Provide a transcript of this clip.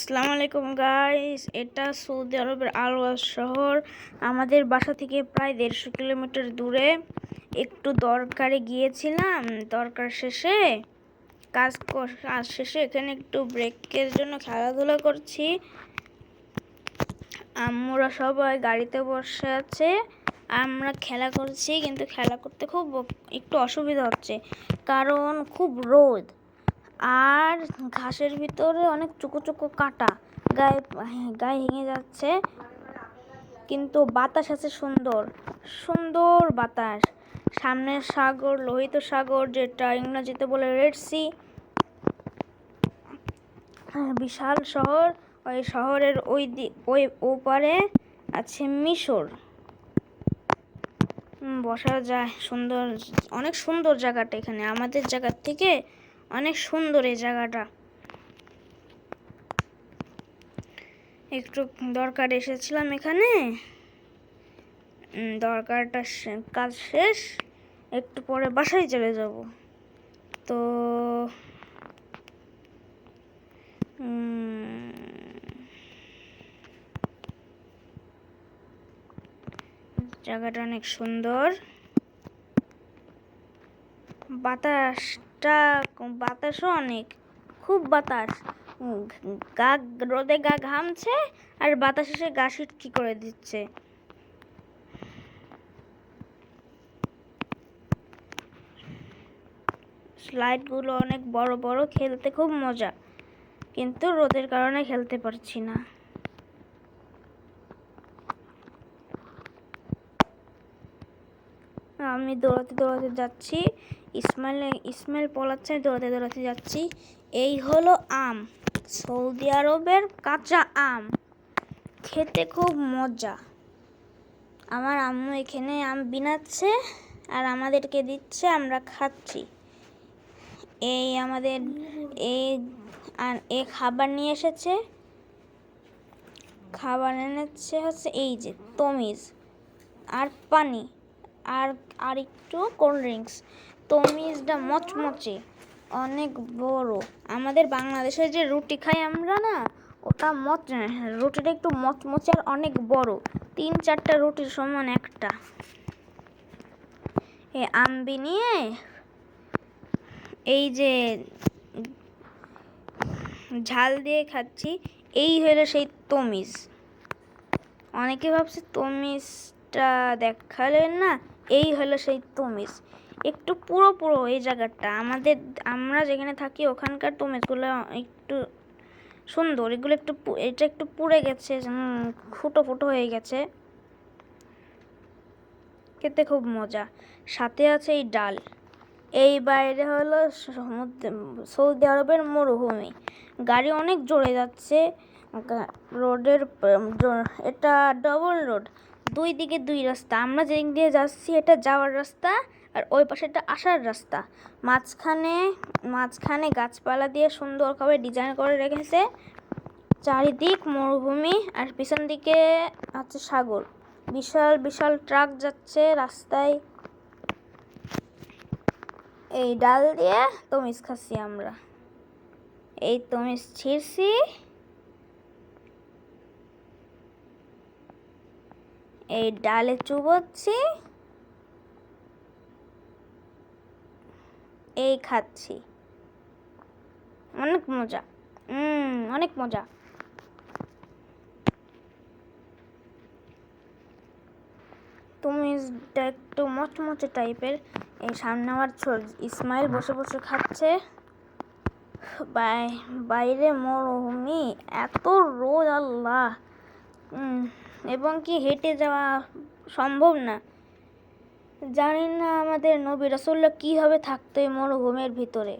আসসালামু আলাইকুম গাইস, এটা সৌদি আরবের আল ওয়াজ শহর। আমাদের বাসা থেকে প্রায় 150 কিলোমিটার দূরে। একটু দরকারে গিয়েছিলাম, দরকার শেষে কাজ শেষে এখানে একটু ব্রেকের জন্য খেলাধুলা করছি। আম্মুরা সবাই গাড়িতে বসে আছে, আমরা খেলা করছি, কিন্তু খেলা করতে খুব একটু অসুবিধা হচ্ছে কারণ খুব রোদ আর ঘাসের ভিতরে অনেক চুকো চুকো কাঁটা, গায়ে গায়ে ভেঙে যাচ্ছে। কিন্তু বাতাস আছে, সুন্দর সুন্দর বাতাস। সামনে সাগর, লোহিত সাগর, যেটা ইংরেজিতে বলে রেড সি। বিশাল শহর, ওই শহরের ওই ওপারে আছে মিশর। বসা যায়, সুন্দর, অনেক সুন্দর জায়গাটা। এখানে আমাদের জায়গার থেকে অনেক সুন্দর এই জায়গাটা। একটু দরকার এসেছিলাম এখানে, দরকারটা কাজ শেষ, একটু পরে বাসায় চলে যাব। তো জায়গাটা অনেক সুন্দর, বাতাসও অনেক, খুব বাতাস। গা রোদে গা ঘামছে আর বাতাস এসে গা সিটকি করে দিচ্ছে। স্লাইডগুলো অনেক বড় বড়, খেলতে খুব মজা, কিন্তু রোদের কারণে খেলতে পারছি না। আমি দৌড়াতে দৌড়াতে যাচ্ছি, ইসমাইল পলাচ্ছে, দৌড়াতে দৌড়াতে যাচ্ছি। এই হলো আম, সৌদি আরবের কাঁচা আম, খেতে খুব মজা। আমার আম্মু এখানে আম বিনাচ্ছে আর আমাদেরকে দিচ্ছে, আমরা খাচ্ছি। এই আমাদের এই খাবার নিয়ে এসেছে, খাবার এনেছে হচ্ছে এই যে তমিজ আর পানি আর একটু কোল্ড ড্রিঙ্কস। তমিজটা মচমচে, অনেক বড়। আমাদের বাংলাদেশে যে রুটি খাই আমরা না, ওটা রুটিটা একটু মচমচে আর অনেক বড়, 3-4টা রুটির সমান একটা। এই আমবি নিয়ে এই যে ঝাল দিয়ে খাচ্ছি। এই হলো সেই তমিজ। অনেকে ভাবছে তমিজটা দেখালেন না, এই হলো সেই তমিজ। একটু পুরো পুরো এই জায়গাটা, আমরা যেখানে থাকি ওখানকার তমিজগুলো একটু সুন্দর, এগুলো এটা একটু পুড়ে গেছে, ফুটো ফুটো হয়ে গেছে, খেতে খুব মজা। সাথে আছে এই ডাল। এই বাইরে হলো সৌদি আরবের মরুভূমি, গাড়ি অনেক জোরে যাচ্ছে। রোডের এটা ডবল রোড, দুই দিকে দুই রাস্তা। আমরা যেদিক দিয়ে যাচ্ছি এটা যাওয়ার রাস্তা, আর ওই পাশে এটা আসার রাস্তা। মাঝখানে গাছপালা দিয়ে সুন্দরভাবে ডিজাইন করে রেখেছে। চারিদিক মরুভূমি, আর পিছন দিকে আছে সাগর। বিশাল বিশাল ট্রাক যাচ্ছে রাস্তায়। এই ডাল দিয়ে তমিজ খাচ্ছি আমরা, এই তমিজ ছিঁড়ছি, এই ডালে চুবোচ্ছি, এই খাচ্ছি। অনেক মজা, অনেক মজা। তমিজটা একটু মচমচে টাইপের। এই সামনে আমার ইসমাইল বসে বসে খাচ্ছে। বাইরে মরুভূমি, এত রোদ, আল্লাহ, এবং কি হেঁটে যাওয়া সম্ভব না। জানি না আমাদের নবী রাসূলুল্লাহ কীভাবে থাকতো এই মরুভূমির ভিতরে।